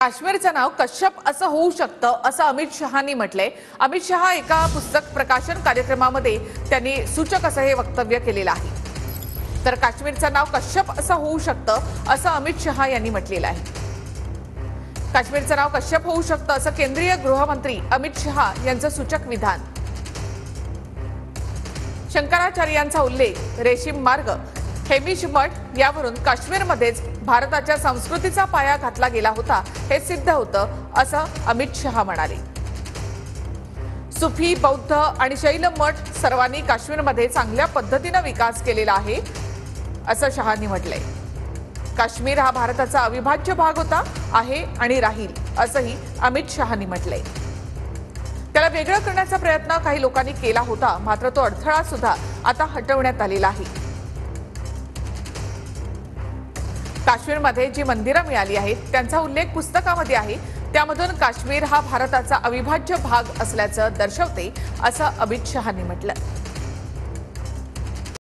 काश्मीरचं नाव कश्यप असं होऊ शकतं असं अमित शहांनी म्हटलंय। अमित शहा एका पुस्तक प्रकाशन कार्यक्रमामध्ये त्यांनी सूचक असं हे वक्तव्य केलेलं आहे। तर काश्मीरचं नाव कश्यप असं होऊ शकतं असं अमित शहा यांनी म्हटलेलं आहे। काश्मीरचं नाव कश्यप होऊ शकतं असं केंद्रीय गृहमंत्री अमित शहा यांचं सूचक विधान। शंकराचार्यांचा उल्लेख, रेशीम मार्ग, हेमिश मठ यावरून काश्मीरमध्येच भारताच्या संस्कृतीचा पाया घातला गेला होता हे सिद्ध होतं असं अमित शहा म्हणाले। सुफी, बौद्ध आणि शैल मठ सर्वांनी काश्मीरमध्ये चांगल्या पद्धतीने विकास केलेला आहे असं शहांनी म्हटलंय। काश्मीर हा भारताचा अविभाज्य भाग होता, आहे आणि राहील असंही अमित शहांनी म्हटलंय। त्याला वेगळं करण्याचा प्रयत्न काही लोकांनी केला होता, मात्र तो अडथळा सुद्धा आता हटवण्यात आलेला आहे। काश्मीरमध्ये जी मंदिरं मिळाली आहेत त्यांचा उल्लेख पुस्तकामध्ये आहे, त्यामधून काश्मीर हा भारताचा अविभाज्य भाग असल्याचं दर्शवते असं अमित शहांनी म्हटलं।